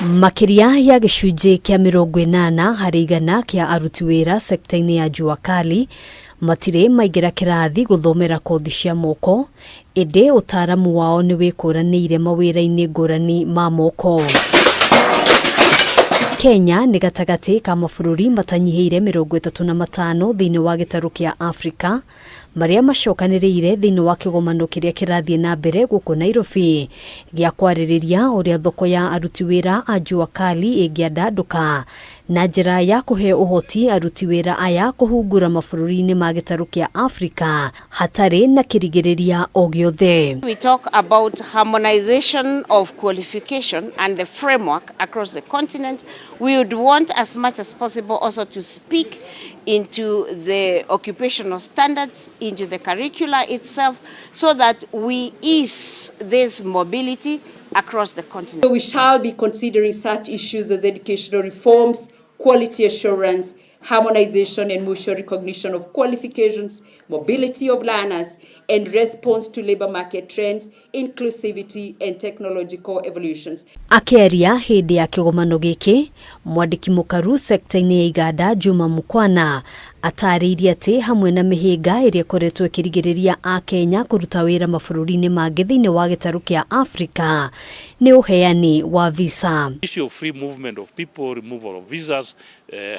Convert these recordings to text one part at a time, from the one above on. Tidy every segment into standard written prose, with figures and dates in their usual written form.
Makiria ya gicunji kia 80 harĩ igana kia aruti wĩra sekta-inĩ ya Jua Kali matire maingira kirathi guthomera kothi cia moko, ende utaramu wao ni wĩkũranĩire mawĩra-inĩ ngũrani ma moko. Kenya nĩ gatagati ka mabũrũri matanyihĩire 35 thĩinĩ wa gĩtarũ kia Afrika maria macokanĩrĩire thĩinĩ wa kĩgomano kĩrĩa kĩrathiĩ na mbere gũkũ Nairobi gĩa kwarĩrĩria ũrĩa thoko ya aruti wĩra a Jua Kali ĩngĩandandũka na njĩra ya kũhe ũhoti aruti wĩra aya kũhungura mabũrũri-inĩ ma gĩtarũ kia Afrika hatarĩ na kĩrigĩrĩria o gĩothe. We talk about harmonization of qualification and the framework across the continent. We would want as much as possible also to speak into the occupational standards, into the curricula itself, so that we ease this mobility across the continent. We shall be considering such issues as educational reforms, quality assurance, harmonization and mutual recognition of qualifications, mobility of learners, and response to labor market trends, inclusivity and technological evolutions. AKIARIA hindi ya kĩgomano gĩkĩ, mwandĩki MUKARU sekta-inĩ ya iganda Juma Mukwana atarĩirie atĩ hamwe na mĩhĩnga ĩrĩa ĩkoretwo ĩkĩrigĩrĩria a Kenya kũruta wĩra mabũrũri-inĩ mangĩ thĩinĩ wa gĩtarũ kia Afrika nĩ ũheani wa visa. Issue of free movement of people, removal of visas,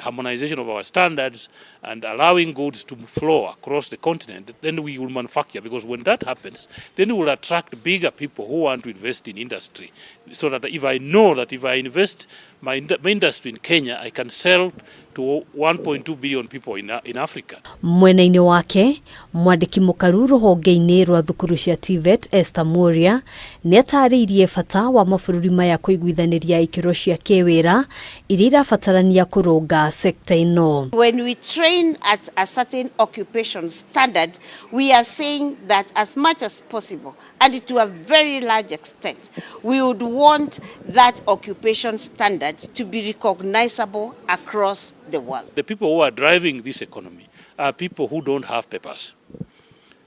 harmonization of our standards, and allowing goods to flow across the continent, then we will manufacture, because when that happens, then we will attract bigger people who want to invest in industry. So that if I know that if I invest my industry in Kenya, I can sell to 1.2 billion people in Africa. Mwena-inĩ wake, mwandĩki MUKARU ruhonge-inĩ rwa thukuru cia TVET ESTHER nĩ atarĩirie bata wa mabũrũri maya kũiguithanĩria ikĩro cia kĩwĩra iria irabatarania kũrũnga sekta ĩno. When we train at a certain occupation standard, we are saying that as much as possible, and to a very large extent, we would want that occupation standard to be recognizable across the world. The people who are driving this economy are people who don't have papers.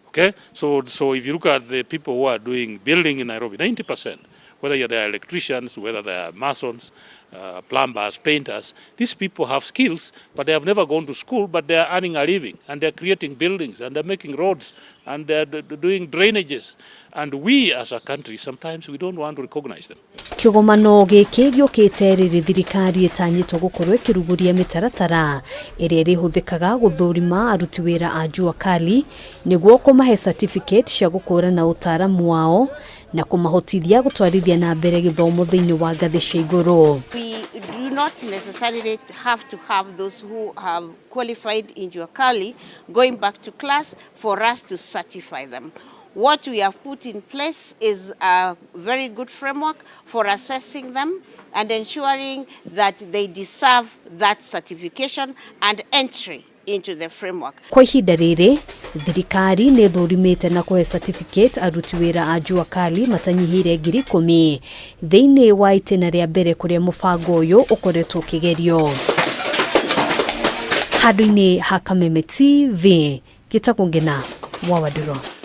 Okay, so if you look at the people who are doing building in Nairobi, 90%, whether they are electricians, whether they are masons, plumbers, painters, these people have skills, but they have never gone to school, but they are earning a living, and they're creating buildings, and they're making roads, and they're doing drainages. And we as a country, sometimes we don't want to recognize them. Kĩgomano gĩkĩ gĩũkĩte rĩrĩ thirikari ĩtanyĩtwo gũkorwo ĩkĩrugũria mĩtaratara ĩrĩa ĩrĩhũthĩkaga gũthũrima aruti wĩra a Jua Kali nĩguo kũmahe certificate cia gũkũrana ũtaramu wao na kũmahotithia gũtwarithia na mbere gĩthomo thĩinĩ wa ngathĩ cia igũrũ. We do not necessarily have to have those who have qualified in Jua Kali going back to class for us to certify them. What we have put in place is a very good framework for assessing them and ensuring that they deserve that certification and entry into the framework. Kwa ihinda rĩrĩ, thirikari nĩ thũrimĩte na kũhe certificate aruti wĩra a Jua Kali matanyihĩire 10,000 thĩinĩ wa itĩna rĩa mbere kũrĩa mũbango ũyũ ũkoretwo ũkĩgerio. Handũ-inĩ ha Kameme TV, gĩtagwo Ngina wa Waduro.